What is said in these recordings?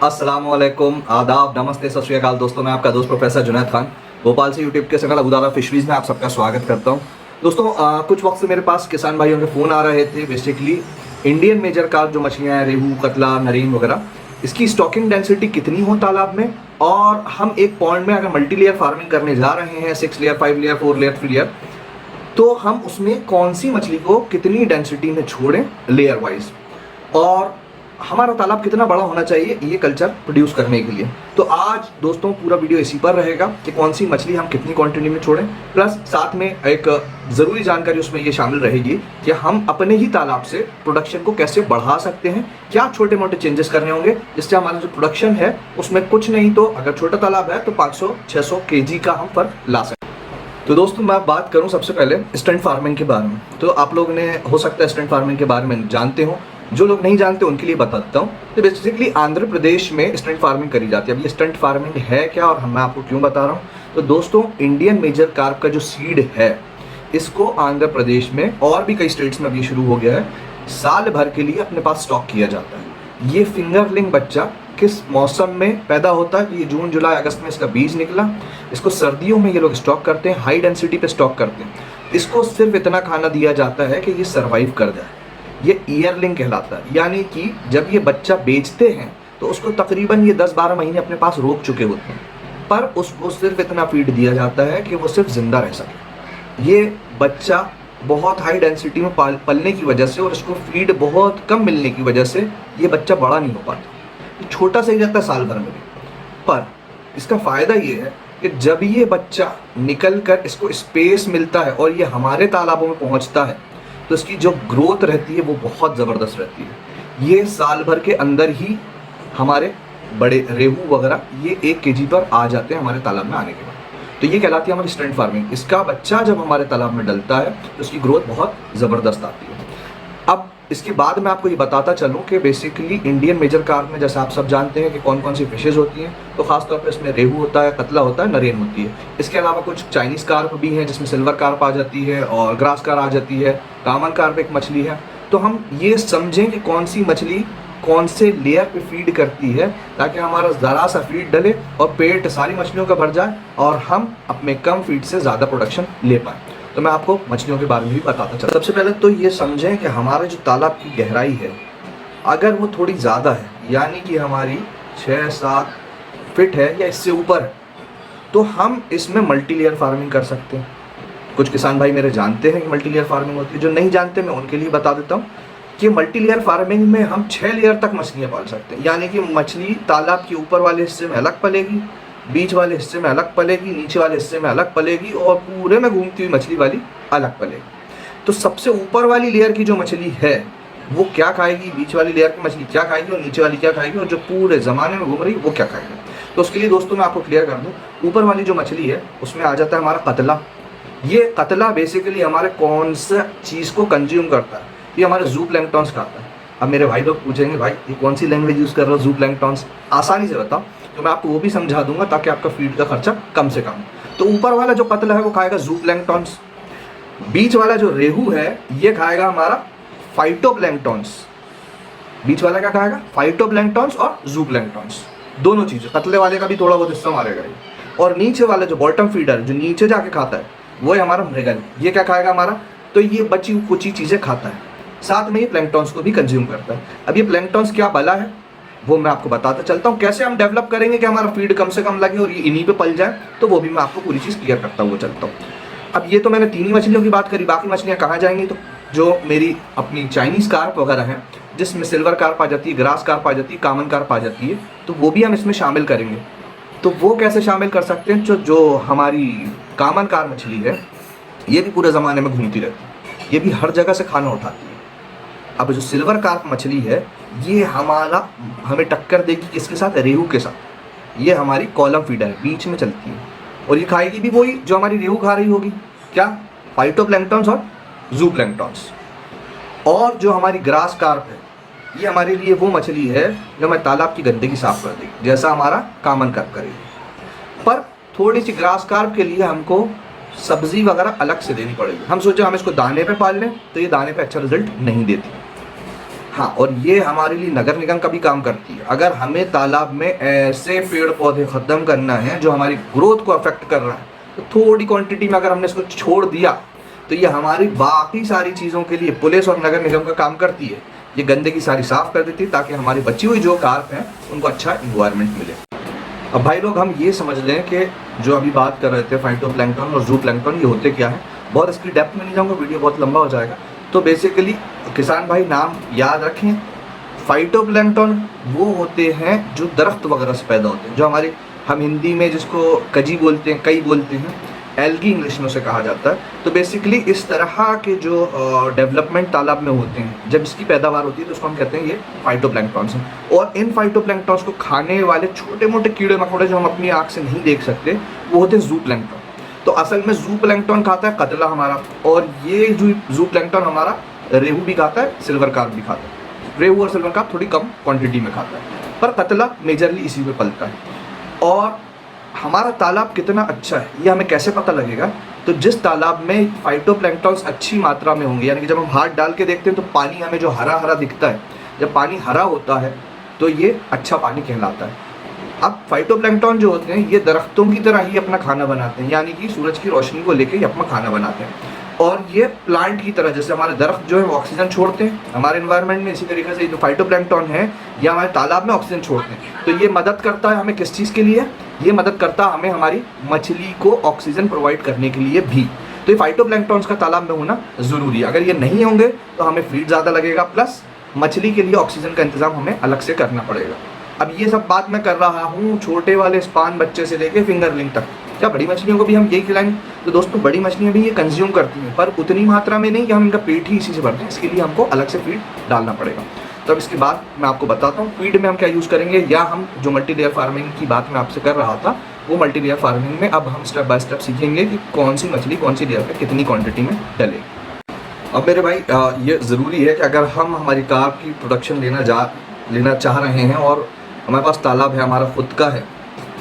अस्सलामुअलैकुम, आदाब, नमस्ते, सत श्री अकाल दोस्तों। मैं आपका दोस्त प्रोफेसर जुनैद खान भोपाल से यूट्यूब के चैनल अबूदारा फिशरीज में आप सबका स्वागत करता हूं। दोस्तों कुछ वक्त से मेरे पास किसान भाइयों के फ़ोन आ रहे थे। बेसिकली इंडियन मेजर कार्प जो मछलियाँ हैं, रेहू, कतला, नरीन वगैरह, इसकी स्टॉकिंग डेंसिटी कितनी हो तालाब में, और हम एक पॉन्ड में अगर मल्टी लेयर फार्मिंग करने जा रहे हैं, 6 लेयर, 5 लेयर, 4 लेयर, 3 लेयर, तो हम उसमें कौन सी मछली को कितनी डेंसिटी में छोड़ें लेयर वाइज, और हमारा तालाब कितना बड़ा होना चाहिए ये कल्चर प्रोड्यूस करने के लिए। तो आज दोस्तों पूरा वीडियो इसी पर रहेगा कि कौन सी मछली हम कितनी क्वांटिटी में छोड़ें, प्लस साथ में एक ज़रूरी जानकारी उसमें ये शामिल रहेगी कि हम अपने ही तालाब से प्रोडक्शन को कैसे बढ़ा सकते हैं, क्या छोटे मोटे चेंजेस करने होंगे जिससे हमारा जो प्रोडक्शन है उसमें कुछ नहीं तो अगर छोटा तालाब है तो 500-600 kg का हम फर्क ला सकते हैं। तो दोस्तों मैं बात करूं सबसे पहले स्टंट फार्मिंग के बारे में। तो आप लोग ने हो सकता है स्टंट फार्मिंग के बारे में जानते हो, जो लोग नहीं जानते उनके लिए बताता हूँ। तो बेसिकली आंध्र प्रदेश में स्टंट फार्मिंग करी जाती है। अब ये स्टंट फार्मिंग है क्या और मैं आपको क्यों बता रहा हूँ, तो दोस्तों इंडियन मेजर कार्प का जो सीड है इसको आंध्र प्रदेश में और भी कई स्टेट्स में अभी शुरू हो गया है, साल भर के लिए अपने पास स्टॉक किया जाता है। ये फिंगरलिंग बच्चा किस मौसम में पैदा होता है, ये जून जुलाई अगस्त में इसका बीज निकला, इसको सर्दियों में ये लोग स्टॉक करते हैं, हाई डेंसिटी पे स्टॉक करते हैं। इसको सिर्फ इतना खाना दिया जाता है कि ये सर्वाइव कर जाए। ये ईयरलिंग कहलाता है, यानी कि जब ये बच्चा बेचते हैं तो उसको तकरीबन ये 10-12 महीने अपने पास रोक चुके होते हैं, पर उसको सिर्फ इतना फीड दिया जाता है कि वो सिर्फ जिंदा रह सके। ये बच्चा बहुत हाई डेंसिटी में पलने की वजह से और इसको फीड बहुत कम मिलने की वजह से ये बच्चा बड़ा नहीं हो पाता, छोटा सा ही रहता है साल भर में भी। पर इसका फ़ायदा ये है कि जब ये बच्चा निकल कर इसको स्पेस मिलता है और ये हमारे तालाबों में पहुंचता है तो इसकी जो ग्रोथ रहती है वो बहुत ज़बरदस्त रहती है। ये साल भर के अंदर ही हमारे बड़े रेहू वगैरह ये 1 kg पर आ जाते हैं हमारे तालाब में आने के बाद। तो ये कहलाती है हमारी स्टंट फार्मिंग। इसका बच्चा जब हमारे तालाब में डलता है तो उसकी ग्रोथ बहुत ज़बरदस्त आती है। अब इसके बाद मैं आपको ये बताता चलूँ कि बेसिकली इंडियन मेजर कार्प में जैसे आप सब जानते हैं कि कौन कौन सी फिशेज़ होती हैं, तो ख़ासतौर पर इसमें रेहू होता है, कतला होता है, नरेन होती है। इसके अलावा कुछ चाइनीज़ कार्प भी हैं जिसमें सिल्वर कार्प आ जाती है और ग्रास कार्प आ जाती है, कामन कार्प एक मछली है। तो हम ये समझें कि कौन सी मछली कौन से लेयर पे फीड करती है ताकि हमारा ज़रा सा फीड डले और पेट सारी मछलियों का भर जाए और हम अपने कम फीड से ज़्यादा प्रोडक्शन ले पाएँ। तो मैं आपको मछलियों के बारे में भी बताता चलूँ। सबसे पहले तो ये समझें कि हमारे जो तालाब की गहराई है अगर वो थोड़ी ज़्यादा है, यानी कि हमारी 6-7 फीट है या इससे ऊपर है, तो हम इसमें मल्टी लेयर फार्मिंग कर सकते हैं। कुछ किसान भाई मेरे जानते हैं कि मल्टी लेयर फार्मिंग होती है, जो नहीं जानते मैं उनके लिए बता देता हूँ कि मल्टी लेयर फार्मिंग में हम 6 लेयर तक मछलियाँ पाल सकते हैं। यानी कि मछली तालाब के ऊपर वाले हिस्से में अलग पलेगी, बीच वाले हिस्से में अलग पलेगी, नीचे वाले हिस्से में अलग पलेगी और पूरे में घूमती हुई मछली वाली अलग पलेगी। तो सबसे ऊपर वाली लेयर की जो मछली है वो क्या खाएगी, बीच वाली लेयर की मछली क्या खाएगी और नीचे वाली क्या खाएगी, और जो पूरे ज़माने में घूम रही है वो क्या खाएगी। तो उसके लिए दोस्तों मैं आपको क्लियर कर दूँ, ऊपर वाली जो मछली है उसमें आ जाता है हमारा कतला। ये कतला बेसिकली हमारे कौन सा चीज़ को कंज्यूम करता है, ये हमारे जू प्लैंक्टन्स खाता है। अब मेरे भाई लोग पूछेंगे भाई ये कौन सी लैंग्वेज यूज़ कर रहे हो जू प्लैंक्टन्स, आसानी से बताओ, तो मैं आपको वो भी समझा दूंगा ताकि आपका फीड का खर्चा कम से कम। तो ऊपर वाला जो कतला है वो खाएगा जू प्लैंक्टन्स, बीच वाला जो रेहू है ये खाएगा हमारा फाइटोप्लैंक्टन्स। बीच वाला क्या खाएगा, फाइटोप्लैंक्टन्स और जू प्लैंक्टन्स, दोनों चीज़ें। कतले वाले का भी थोड़ा बहुत हिस्सा मारेगा ये। और नीचे वाला जो बॉटम फीडर जो नीचे जाके खाता है वो है हमारा मृगल, ये क्या खाएगा हमारा, तो ये बची कुछ ही चीज़ें खाता है, साथ में ये प्लैंक्टन्स को भी कंज्यूम करता है। अब ये प्लैंक्टन्स क्या भला है वो मैं आपको बताता चलता हूँ। कैसे हम डेवलप करेंगे कि हमारा फीड कम से कम लगे और ये इन्हीं पे पल जाए, तो वो भी मैं आपको पूरी चीज़ क्लियर करता हुआ चलता हूँ। अब ये तो मैंने 3 ही मछलियों की बात करी, बाकी मछलियाँ कहाँ जाएंगी, तो जो मेरी अपनी चाइनीज़ कार्प वगैरह हैं जिसमें सिल्वर कार्प आ जाती है, ग्रास कार्प आ जाती है, कामन कार्प आ जाती है, तो वो भी हम इसमें शामिल करेंगे। तो वो कैसे शामिल कर सकते हैं, जो हमारी कामन कार्प मछली है ये भी पूरे ज़माने में घूमती रहती है, ये भी हर जगह से खाना उठाती है। अब जो सिल्वर कार्प मछली है ये हमें टक्कर देगी किसके साथ, रेहू के साथ। ये हमारी कॉलम फीडर है, बीच में चलती है और ये खाएगी भी वही जो हमारी रेहू खा रही होगी, क्या, फाइटोप्लैंक्टन्स और जू प्लैंक्टन्स। और जो हमारी ग्रास कार्प है ये हमारे लिए वो मछली है जो हमारे तालाब की गंदगी साफ कर देगी, जैसा हमारा कामन कार्प करेगी। पर थोड़ी सी ग्रास कार्प के लिए हमको सब्जी वगैरह अलग से देनी पड़ेगी। हम सोचे हम इसको दाने पे पाल लें तो ये दाने पे अच्छा रिजल्ट नहीं देती। हाँ, और ये हमारे लिए नगर निगम का भी काम करती है। अगर हमें तालाब में ऐसे पेड़ पौधे ख़त्म करना है जो हमारी ग्रोथ को अफेक्ट कर रहा है, तो थोड़ी क्वांटिटी में अगर हमने इसको छोड़ दिया तो ये हमारी बाकी सारी चीज़ों के लिए पुलिस और नगर निगम का काम करती है। ये गंदगी सारी साफ़ कर देती है ताकि हमारी बची हुई जो कार्प हैं उनको अच्छा इन्वायरमेंट मिले। अब भाई लोग हम ये समझ लें कि जो अभी बात कर रहे थे फाइटोप्लैंक्टन और ज़ूप्लैंक्टन, ये होते क्या है। बहुत इसकी डेप्थ में नहीं जाऊँगा, वीडियो बहुत लंबा हो जाएगा। तो बेसिकली किसान भाई नाम याद रखें, फाइटोप्लैंक्टन वो होते हैं जो दरख्त वगैरह से पैदा होते हैं, जो हमारे हम हिंदी में जिसको कजी बोलते हैं, कई बोलते हैं, एल्गी इंग्लिश में उसे कहा जाता है। तो बेसिकली इस तरह के जो डेवलपमेंट तालाब में होते हैं, जब इसकी पैदावार होती है तो उसको हम कहते हैं ये फाइटोप्लैंक्टन्स हैं। और इन फाइटोप्लैंक्टन्स को खाने वाले छोटे मोटे कीड़े मकोड़े जो हम अपनी आँख से नहीं देख सकते, वो होते हैं ज़ूप्लैंक्टन। तो असल में ज़ूप्लैंक्टन खाता है कतला हमारा, और ये जो ज़ूप्लैंक्टन हमारा रेहू भी खाता है, सिल्वर कार्प भी खाता है। रेहू और सिल्वर कार्प थोड़ी कम क्वांटिटी में खाता है, पर कतला मेजरली इसी में पलता है। और हमारा तालाब कितना अच्छा है ये हमें कैसे पता लगेगा? तो जिस तालाब में फाइटोप्लैंक्टन्स अच्छी मात्रा में होंगे, यानी कि जब हम हाथ डाल के देखते हैं तो पानी हमें जो हरा हरा दिखता है, जब पानी हरा होता है तो ये अच्छा पानी कहलाता है। अब फाइटोप्लैंक्टन जो होते हैं ये दरख्तों की तरह ही अपना खाना बनाते हैं, यानी कि सूरज की रोशनी को लेकर ही अपना खाना बनाते हैं। और ये प्लांट की तरह, जैसे हमारे दरख्त जो है वो ऑक्सीजन छोड़ते हैं हमारे एनवायरनमेंट में, इसी तरीके से जो फाइटोप्लैंक्टन है ये हमारे तालाब में ऑक्सीजन छोड़ते हैं। तो ये मदद करता है हमें किस चीज़ के लिए? ये मदद करता है हमें हमारी मछली को ऑक्सीजन प्रोवाइड करने के लिए भी। तो ये फाइटोप्लैंक्टन्स का तालाब में होना ज़रूरी है। अगर ये नहीं होंगे तो हमें फीड ज़्यादा लगेगा, प्लस मछली के लिए ऑक्सीजन का इंतज़ाम हमें अलग से करना पड़ेगा। अब ये सब बात मैं कर रहा हूँ छोटे वाले स्पान बच्चे से लेके फिंगरलिंग तक। क्या बड़ी मछलियों को भी हम यही खिलाएंगे? तो दोस्तों बड़ी मछलियाँ भी ये कंज्यूम करती हैं, पर उतनी मात्रा में नहीं कि हम इनका पेट ही इसी से भरते हैं। इसके लिए हमको अलग से फीड डालना पड़ेगा। तो अब इसके बाद मैं आपको बताता हूँ फीड में हम क्या यूज़ करेंगे, या हम जो मल्टी लेयर फार्मिंग की बात मैं आपसे कर रहा था वो मल्टी लेयर फार्मिंग में अब हम स्टेप बाय स्टेप सीखेंगे कि कौन सी मछली कौन सी लेयर पे कितनी क्वांटिटी में डलेगी। अब मेरे भाई ये ज़रूरी है कि अगर हम हमारी कार्प की प्रोडक्शन लेना चाह रहे हैं और हमारे पास तालाब है, हमारा खुद का है,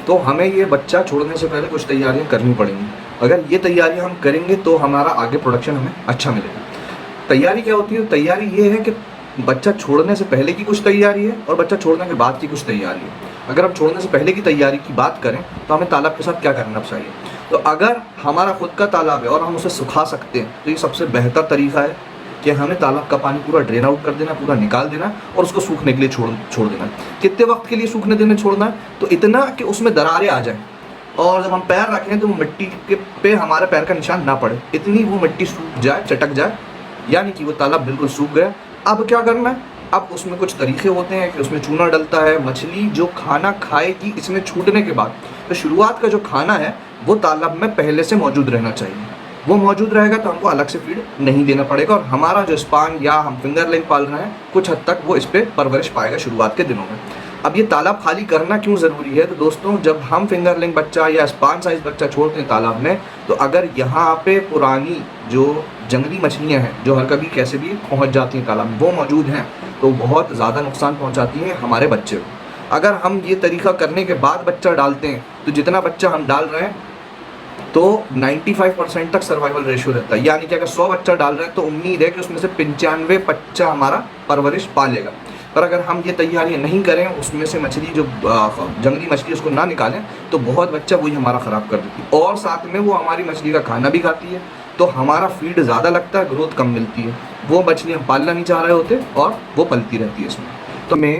तो हमें ये बच्चा छोड़ने से पहले कुछ तैयारियां करनी पड़ेंगी। अगर ये तैयारियां हम करेंगे तो हमारा आगे प्रोडक्शन हमें अच्छा मिलेगा। तैयारी क्या होती है? तैयारी ये है कि बच्चा छोड़ने से पहले की कुछ तैयारी है और बच्चा छोड़ने के बाद की कुछ तैयारी है। अगर हम छोड़ने से पहले की तैयारी की बात करें तो हमें तालाब के साथ क्या करना चाहिए? तो अगर हमारा खुद का तालाब है और हम उसे सुखा सकते हैं तो ये सबसे बेहतर तरीका है कि हमें तालाब का पानी पूरा ड्रेन आउट कर देना, पूरा निकाल देना और उसको सूखने के लिए छोड़ देना। कितने वक्त के लिए सूखने देने छोड़ना है? तो इतना कि उसमें दरारें आ जाएं और जब हम पैर रखें तो मिट्टी के पे हमारे पैर का निशान ना पड़े, इतनी वो मिट्टी सूख जाए, चटक जाए, यानी कि वो तालाब बिल्कुल सूख गया। अब क्या करना है? अब उसमें कुछ तरीके होते हैं कि उसमें चूना डलता है। मछली जो खाना खाएगी इसमें छूटने के बाद, तो शुरुआत का जो खाना है वो तालाब में पहले से मौजूद रहना चाहिए। वो मौजूद रहेगा तो हमको अलग से फीड नहीं देना पड़ेगा और हमारा जो स्पान या हम फिंगरलिंग पाल रहे हैं कुछ हद तक वो इस पर परवरिश पाएगा शुरुआत के दिनों में। अब ये तालाब खाली करना क्यों ज़रूरी है? तो दोस्तों जब हम फिंगरलिंग बच्चा या स्पान साइज बच्चा छोड़ते हैं तालाब में, तो अगर यहाँ पे पुरानी जो जंगली मछलियाँ हैं जो हर कभी कैसे भी पहुँच जाती हैं तालाब में, वो मौजूद हैं, तो बहुत ज़्यादा नुकसान पहुँचाती हैं हमारे बच्चे को। अगर हम ये तरीका करने के बाद बच्चा डालते हैं तो जितना बच्चा हम डाल रहे हैं तो 95% तक सर्वाइवल रेशियो रहता है, यानी कि अगर 100 बच्चा डाल रहे हैं तो उम्मीद है कि उसमें से 95 बच्चा हमारा परवरिश पा लेगा। पर अगर हम ये तैयारियां नहीं करें, उसमें से मछली जो जंगली मछली उसको ना निकालें, तो बहुत बच्चा वही हमारा ख़राब कर देती है और साथ में वो हमारी मछली का खाना भी खाती है, तो हमारा फीड ज़्यादा लगता है, ग्रोथ कम मिलती है। वो मछली हम पालना नहीं चाह रहे होते और वो पलती रहती है इसमें। तो मैं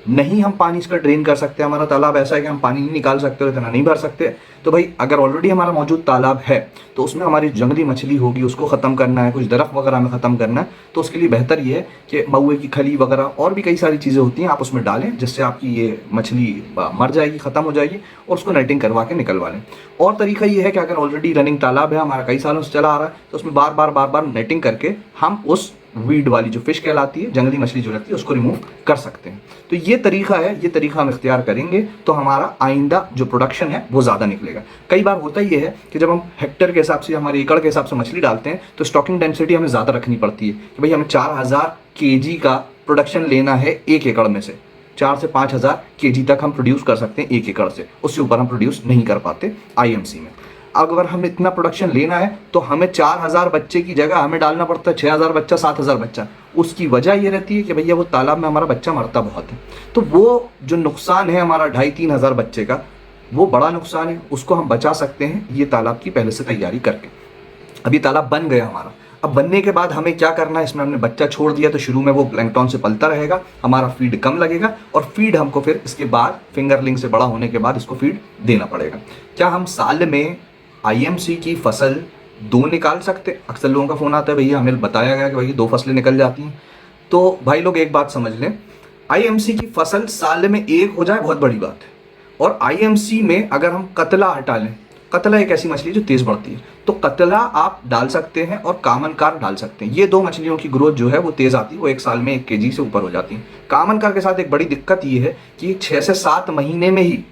नहीं हम पानी इसका ड्रेन कर सकते, हमारा तालाब ऐसा है कि हम पानी नहीं निकाल सकते और इतना नहीं भर सकते, तो भाई अगर ऑलरेडी हमारा मौजूद तालाब है तो उसमें हमारी जंगली मछली होगी, उसको ख़त्म करना है, कुछ दरख्त वगैरह में ख़त्म करना है, तो उसके लिए बेहतर ये है कि महुए की खली वगैरह और भी कई सारी चीज़ें होती हैं आप उसमें डालें, जिससे आपकी ये मछली मर जाएगी, ख़त्म हो जाएगी, और उसको नेटिंग करवा के निकलवा लें। और तरीका ये है कि अगर ऑलरेडी रनिंग तालाब है, हमारा कई सालों से चला आ रहा है, तो उसमें बार बार नेटिंग करके हम उस वीड वाली जो फिश कहलाती है, जंगली मछली जो रहती है, उसको रिमूव कर सकते हैं। तो ये तरीका है, ये तरीका हम इख्तियार करेंगे तो हमारा आइंदा जो प्रोडक्शन है वो ज़्यादा निकलेगा। कई बार होता ये है कि जब हम हेक्टेयर के हिसाब से, हमारे एकड़ के हिसाब से मछली डालते हैं तो स्टॉकिंग डेंसिटी हमें ज़्यादा रखनी पड़ती है कि भाई हमें 4000 kg का प्रोडक्शन लेना है एक एकड़ में से। 4 से 5000 kg तक हम प्रोड्यूस कर सकते हैं एक एकड़ से, उससे ऊपर हम प्रोड्यूस नहीं कर पाते IMC में। अगर हमें इतना प्रोडक्शन लेना है तो हमें 4000 बच्चे की जगह हमें डालना पड़ता है 6000 बच्चा, 7000 बच्चा। उसकी वजह ये रहती है कि भैया वो तालाब में हमारा बच्चा मरता बहुत है। तो वो जो नुकसान है हमारा 2500-3000 हज़ार बच्चे का, वो बड़ा नुकसान है, उसको हम बचा सकते हैं ये तालाब की पहले से तैयारी करके। अभी तालाब बन गया हमारा, अब बनने के बाद हमें क्या करना है, इसमें हमने बच्चा छोड़ दिया तो शुरू में वो प्लैंकटन से पलता रहेगा, हमारा फीड कम लगेगा और फीड हमको फिर इसके बाद फिंगरलिंग से बड़ा होने के बाद इसको फीड देना पड़ेगा। क्या हम साल में आईएमसी की फसल 2 निकाल सकते? अक्सर लोगों का फोन आता है भैया हमें बताया गया कि भैया 2 फसलें निकल जाती हैं। तो भाई लोग एक बात समझ लें, आईएमसी की फसल साल में 1 हो जाए बहुत बड़ी बात है। और आईएमसी में अगर हम कतला हटा लें, कतला एक ऐसी मछली जो तेज बढ़ती है, तो कतला आप डाल सकते हैं और कामन कार्प डाल सकते हैं। ये 2 मछलियों की ग्रोथ जो है वो तेज आती है, वो एक साल में 1 केजी से ऊपर हो जाती है। कामन कार्प के साथ एक बड़ी दिक्कत ये है कि 6 से 7 महीने में ही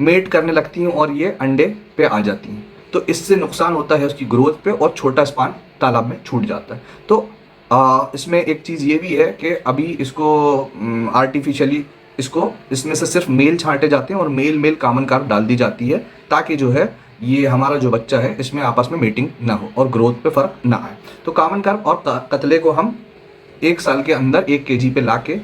मेट करने लगती हैं और ये अंडे पे आ जाती हैं। तो इससे नुकसान होता है उसकी ग्रोथ पे और छोटा स्पान तालाब में छूट जाता है। तो इसमें एक चीज़ ये भी है कि अभी इसको आर्टिफिशियली इसमें से सिर्फ मेल छांटे जाते हैं और मेल कामन कार्प डाल दी जाती है, ताकि जो है ये हमारा जो बच्चा है इसमें आपस में मीटिंग ना हो और ग्रोथ पे फर्क ना आए। तो कामन कार्प और कतले को हम 1 साल के अंदर 1 केजी पे ला के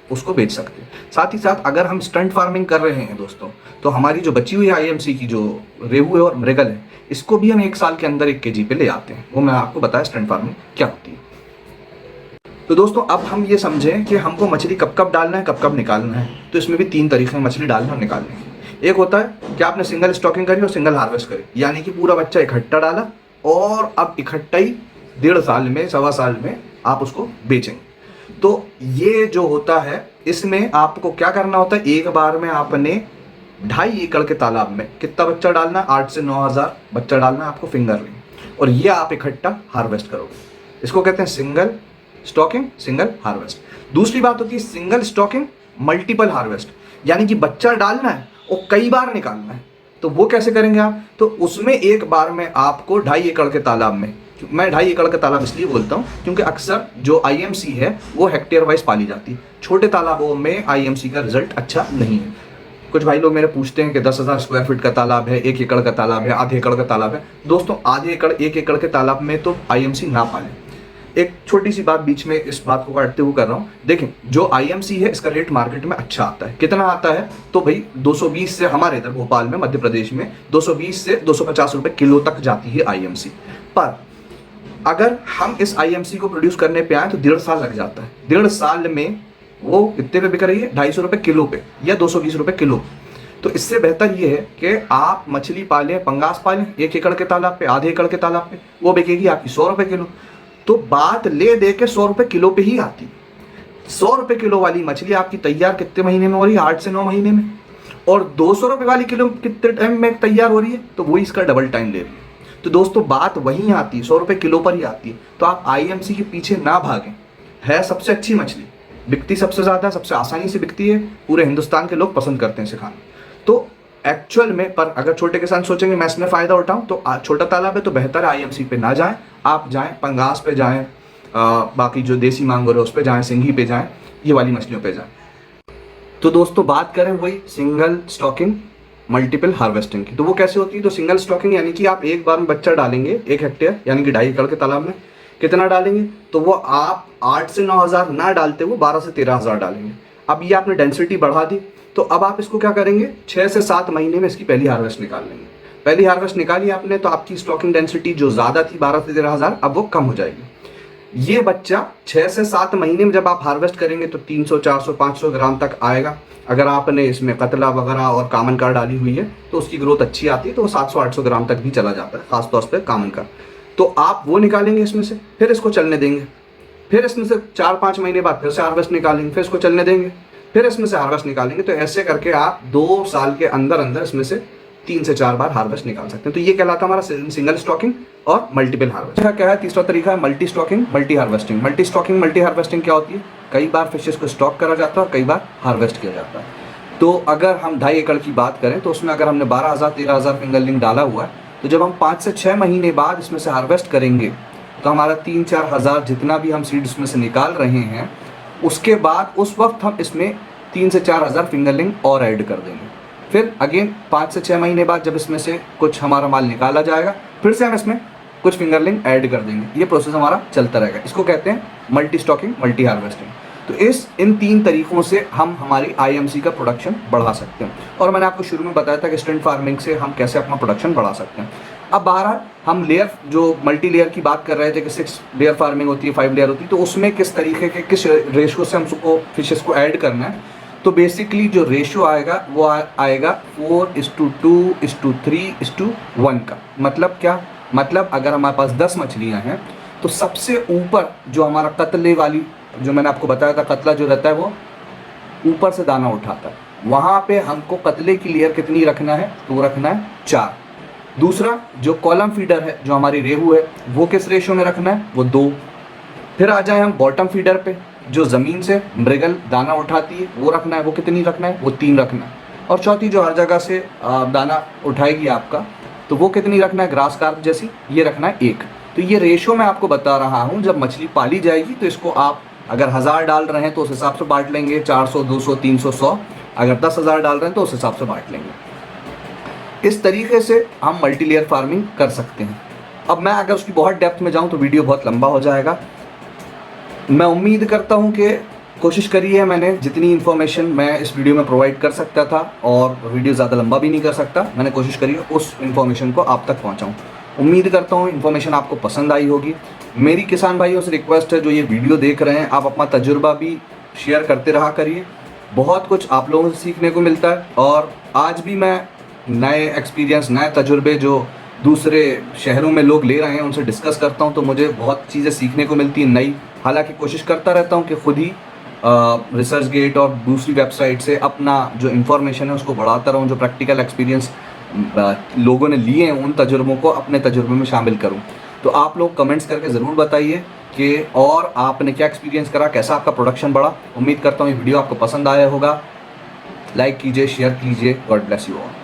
उसको बेच सकते हैं। साथ ही साथ अगर हम स्टंट फार्मिंग कर रहे हैं दोस्तों, तो हमारी जो बची हुई आईएमसी की जो रेहू है और मृगल है, इसको भी हम 1 साल के अंदर 1 केजी पे ले आते हैं। वो मैं आपको बताया स्टंट फार्मिंग क्या होती है। तो दोस्तों अब हम ये समझें कि हमको मछली कब कब डालना है, कब कब निकालना है। तो इसमें भी 3 तरीके हैं मछली डालने और निकालने के। एक होता है कि आपने सिंगल स्टॉकिंग करी और सिंगल हार्वेस्ट करी, यानी कि पूरा बच्चा इकट्ठा डाला और अब इकट्ठा ही 1.5 साल में, 1.25 साल में आप उसको बेचेंगे। तो ये जो होता है इसमें आपको क्या करना होता है, एक बार में आपने 2.5 एकड़ के तालाब में कितना बच्चा डालना है, 8 से 9 हज़ार बच्चा डालना है आपको फिंगरलिंग, और ये आप इकट्ठा हार्वेस्ट करोगे। इसको कहते हैं सिंगल स्टॉकिंग, सिंगल हार्वेस्ट। दूसरी बात होती है सिंगल स्टॉकिंग मल्टीपल हार्वेस्ट, यानी कि बच्चा डालना है और कई बार निकालना है। तो वो कैसे करेंगे आप, तो उसमें एक बार में आपको 2.5 एकड़ के तालाब में, मैं 2.5 एकड़ का तालाब इसलिए बोलता हूँ क्योंकि अक्सर जो आईएमसी है वो हेक्टेयर वाइज पाली जाती है। छोटे तालाबों में आईएमसी का रिजल्ट अच्छा नहीं है। कुछ भाई लोग मेरे पूछते हैं कि 10,000 स्क्वायर फीट का तालाब है, 1 एकड़ का तालाब है, आधे एकड़ का तालाब है। दोस्तों आधे एकड़ 1 एकड़ के तालाब में तो आईएमसी ना पालें। एक छोटी सी बात बीच में इस बात को काटते हुए कर रहा हूँ, देखें जो आईएमसी है इसका रेट मार्केट में अच्छा आता है। कितना आता है, तो भाई 220 से, हमारे इधर भोपाल में, मध्य प्रदेश में 220 से 250 रुपए किलो तक जाती है आईएमसी। पर अगर हम इस आईएमसी को प्रोड्यूस करने पे आए तो 1.5 साल लग जाता है। 1.5 साल में वो कितने पे बिक रही है, 250 रुपए किलो पे या 220 रुपए किलो। तो इससे बेहतर ये है कि आप मछली पालें, पंगास पालें 1 एकड़ के तालाब पे, आधे एकड़ के तालाब पे, वो बिकेगी आपकी 100 रुपए किलो। तो बात ले दे के 100 रुपए किलो पे ही आती। 100 रुपए किलो वाली मछली आपकी तैयार कितने महीने में हो रही है, 8 से 9 महीने में। और 200 रुपए वाली किलो कितने टाइम में तैयार हो रही है, तो वही इसका डबल टाइम ले रही है। तो दोस्तों बात वहीं आती है, 100 रुपए किलो पर ही आती है। तो आप आईएमसी के पीछे ना भागें, है सबसे अच्छी मछली, बिकती सबसे ज़्यादा, सबसे आसानी से बिकती है, पूरे हिंदुस्तान के लोग पसंद करते हैं इसे खाना। तो एक्चुअल में पर अगर छोटे किसान सोचेंगे मैं इसमें फ़ायदा उठाऊं, तो छोटा तालाब है तो बेहतर है आईएमसी पे ना जाएं, आप जाएं पंगास पे जाएं, बाकी जो देसी मांगुर है उस पे जाएं, सिंघी पे जाएं, ये वाली मछलियों पे जाएं। तो दोस्तों बात करें वही सिंगल स्टॉकिंग मल्टीपल हार्वेस्टिंग की, तो वो कैसे होती है। तो सिंगल स्टॉकिंग यानी कि आप एक बार में बच्चा डालेंगे 1 हेक्टेयर यानी कि 2.5 एकड़ के तालाब में। कितना डालेंगे, तो वो आप 8 से 9 हज़ार ना डालते हुए 12 से 13 हज़ार डालेंगे। अब ये आपने डेंसिटी बढ़ा दी, तो अब आप इसको क्या करेंगे, 6 से 7 महीने में इसकी पहली हार्वेस्ट निकाल लेंगे। पहली हार्वेस्ट निकाली आपने तो आपकी स्टॉकिंग डेंसिटी जो ज़्यादा थी 12 से 13 हज़ार, अब वो कम हो जाएगी। ये बच्चा 6 से 7 महीने में जब आप हार्वेस्ट करेंगे तो 300, 400, 500 ग्राम तक आएगा। अगर आपने इसमें कतला वगैरह और कामन कार डाली हुई है तो उसकी ग्रोथ अच्छी आती है, तो वो 700-800 ग्राम तक भी चला जाता है, खासतौर पर कामन कार। तो आप वो निकालेंगे इसमें से, फिर इसको चलने देंगे, फिर इसमें से 4-5 महीने बाद फिर से हार्वेस्ट निकालेंगे, फिर इसको चलने देंगे, फिर इसमें से हार्वेस्ट निकालेंगे। तो ऐसे करके आप 2 साल के अंदर अंदर इसमें से 3 से 4 बार हार्वेस्ट निकाल सकते हैं। तो ये कहलाता है हमारा सिंगल स्टॉकिंग और मल्टीपल हार्वेस्ट। क्या है तीसरा तरीका है multi stocking multi harvesting. Multi stocking multi harvesting क्या होती है, कई बार फिशेस को स्टॉक करा जाता है और कई बार हार्वेस्ट किया जाता है। तो अगर हम 2.5 एकड़ की बात करें तो उसमें अगर हमने 12,000-13,000 फिंगरलिंग डाला हुआ है, तो जब हम 5 से 6 महीने बाद इसमें से हार्वेस्ट करेंगे तो हमारा 3-4 हज़ार जितना भी हम सीड इसमें से निकाल रहे हैं, उसके बाद उस वक्त हम इसमें 3 से 4 हज़ार फिंगरलिंग और ऐड कर देंगे। फिर अगेन 5 से 6 महीने बाद जब इसमें से कुछ हमारा माल निकाला जाएगा, फिर से हम इसमें कुछ फिंगरलिंग ऐड कर देंगे। ये प्रोसेस हमारा चलता रहेगा। इसको कहते हैं मल्टी स्टॉकिंग, मल्टी हार्वेस्टिंग। तो इन 3 तरीक़ों से हम हमारी आईएमसी का प्रोडक्शन बढ़ा सकते हैं। और मैंने आपको शुरू में बताया था कि स्टंट फार्मिंग से हम कैसे अपना प्रोडक्शन बढ़ा सकते हैं। अब बहरहाल हम लेयर, जो मल्टी लेयर की बात कर रहे थे कि 6 लेयर फार्मिंग होती है, 5 लेयर होती है, तो उसमें किस तरीके के किस रेशो से हमको फिशेस को ऐड करना है। तो बेसिकली जो रेशो आएगा वो आएगा 4:2:3:1 का। मतलब क्या? मतलब अगर हमारे पास 10 मछलियाँ हैं तो सबसे ऊपर जो हमारा कतले वाली, जो मैंने आपको बताया था कतला जो रहता है वो ऊपर से दाना उठाता है, वहाँ पे हमको कतले की लेयर कितनी रखना है? तो वो रखना है 4। दूसरा जो कॉलम फीडर है, जो हमारी रेहू है, वो किस रेशो में रखना है? वो 2। फिर आ जाए हम बॉटम फीडर पे, जो ज़मीन से मृगल दाना उठाती है, वो रखना है। वो कितनी रखना है? वो 3 रखना है। और चौथी जो हर जगह से दाना उठाएगी आपका, तो वो कितनी रखना है? ग्रास कार्प जैसी, ये रखना है 1। तो ये रेशो मैं आपको बता रहा हूँ। जब मछली पाली जाएगी तो इसको आप अगर 1000 डाल रहे हैं तो उस हिसाब से बांट लेंगे, 400, 200, 300, 100। अगर 10,000 डाल रहे हैं तो उस हिसाब से बांट लेंगे। इस तरीके से हम मल्टी लेयर फार्मिंग कर सकते हैं। अब मैं अगर उसकी बहुत डेप्थ में जाऊँ तो वीडियो बहुत लंबा हो जाएगा। मैं उम्मीद करता हूँ कि कोशिश करी है मैंने, जितनी इन्फॉर्मेशन मैं इस वीडियो में प्रोवाइड कर सकता था, और वीडियो ज़्यादा लंबा भी नहीं कर सकता, मैंने कोशिश करी है उस इन्फॉर्मेशन को आप तक पहुँचाऊँ। उम्मीद करता हूँ इन्फॉर्मेशन आपको पसंद आई होगी। मेरी किसान भाइयों से रिक्वेस्ट है, जो ये वीडियो देख रहे हैं, आप अपना तजुर्बा भी शेयर करते रहा करिए। बहुत कुछ आप लोगों से सीखने को मिलता है, और आज भी मैं नए एक्सपीरियंस, नए तजुर्बे जो दूसरे शहरों में लोग ले रहे हैं उनसे डिस्कस करता हूं, तो मुझे बहुत चीज़ें सीखने को मिलती हैं नई। हालांकि कोशिश करता रहता हूं कि खुद ही रिसर्च गेट और दूसरी वेबसाइट से अपना जो इन्फॉर्मेशन है उसको बढ़ाता रहूं, जो प्रैक्टिकल एक्सपीरियंस लोगों ने लिए हैं उन तजुर्बों को अपने तजुर्बे में शामिल करूं। तो आप लोग कमेंट्स करके ज़रूर बताइए कि और आपने क्या एक्सपीरियंस करा, कैसा आपका प्रोडक्शन बढ़ा। उम्मीद करता हूँ ये वीडियो आपको पसंद आया होगा। लाइक कीजिए, शेयर कीजिए। God bless you all.